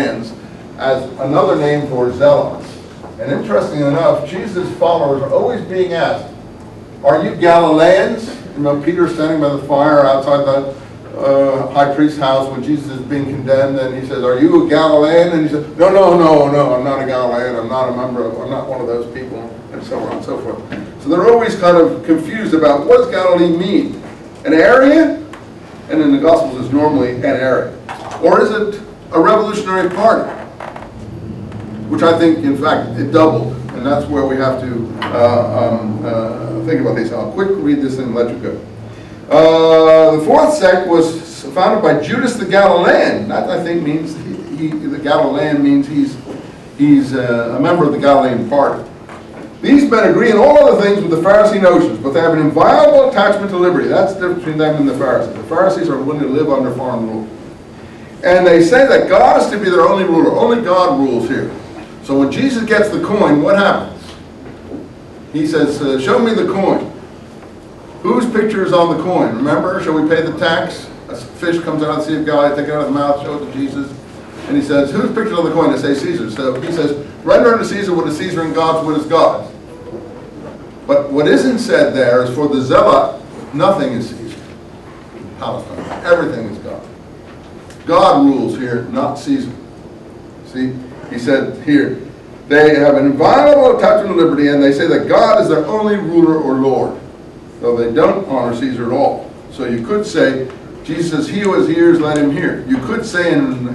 Galileans as another name for zealots. And interestingly enough, Jesus' followers are always being asked, are you Galileans? You know, Peter standing by the fire outside the high priest's house when Jesus is being condemned, and he says, are you a Galilean? And he says, no, I'm not a Galilean, I'm not one of those people, and so on and so forth. So they're always kind of confused about what does Galilee mean? An area? And in the Gospels it's normally an area. Or is it a revolutionary party? Which I think, in fact, it doubled. And that's where we have to think about these. I'll quickly read this and let you go. The fourth sect was founded by Judas the Galilean. That, I think, means the Galilean means he's a member of the Galilean party. These men agree in all other things with the Pharisee notions, but they have an inviolable attachment to liberty. That's the difference between them and the Pharisees. The Pharisees are willing to live under foreign rule. And they say that God is to be their only ruler. Only God rules here. So when Jesus gets the coin, what happens? He says, show me the coin. Whose picture is on the coin? Remember, shall we pay the tax? A fish comes out of the Sea of Galilee, take it out of the mouth, show it to Jesus. And he says, whose picture is on the coin? They say Caesar. So he says, render unto Caesar what is Caesar and God's what is God's. But what isn't said there is for the zealot, nothing is Caesar. Palestine. Everything is God. God rules here, not Caesar. See? He said here, they have an inviolable attachment to liberty, and they say that God is their only ruler or Lord. Though they don't honor Caesar at all. So you could say, Jesus says, he who has ears, let him hear. You could say in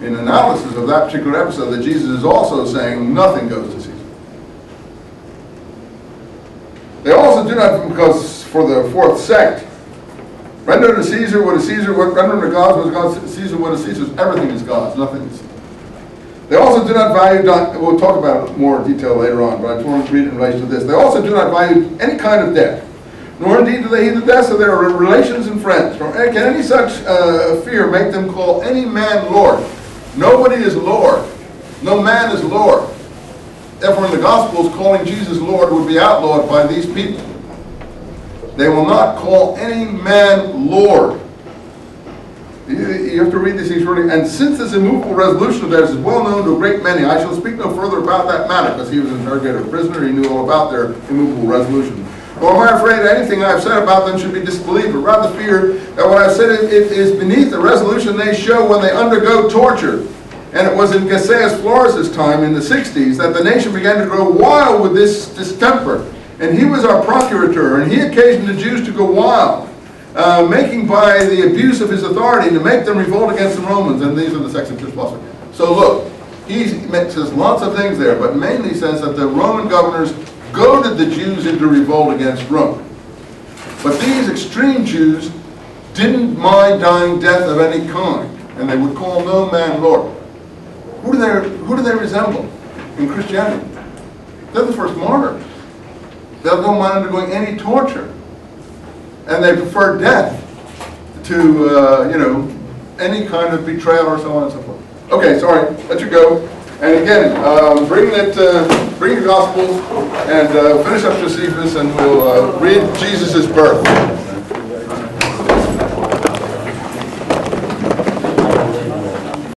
analysis of that particular episode that Jesus is also saying nothing goes to Caesar. They also do not, because for the fourth sect, render to Caesar what is Caesar, render to God what is God, Caesar what is Caesar's. Everything is God's, nothing is Caesar. They also do not value, we'll talk about it more in detail later on, but I just want to read it in relation to this. They also do not value any kind of death, nor indeed do they heed the deaths of their relations and friends. Nor can any such fear make them call any man Lord. Nobody is Lord. No man is Lord. Therefore in the Gospels, calling Jesus Lord would be outlawed by these people. They will not call any man Lord. You have to read these things really. And since this immovable resolution of theirs is well known to a great many, I shall speak no further about that matter, because he was an interrogated prisoner, he knew all about their immovable resolution. Nor am I afraid that anything I have said about them should be disbelieved, but rather fear that what I have said it is beneath the resolution they show when they undergo torture. And it was in Gaius Floris's time in the 60s that the nation began to grow wild with this distemper. And he was our procurator, and he occasioned the Jews to go wild. Making by the abuse of his authority to make them revolt against the Romans, and these are the sects of church philosophy. So look, he says lots of things there, but mainly says that the Roman governors goaded the Jews into revolt against Rome. But these extreme Jews didn't mind dying death of any kind, and they would call no man Lord. Who do they resemble in Christianity? They're the first martyrs. They don't mind undergoing any torture. And they prefer death to, any kind of betrayal or so on and so forth. Okay, sorry, let you go. And again, bring your Gospels and finish up Josephus, and we'll read Jesus' birth.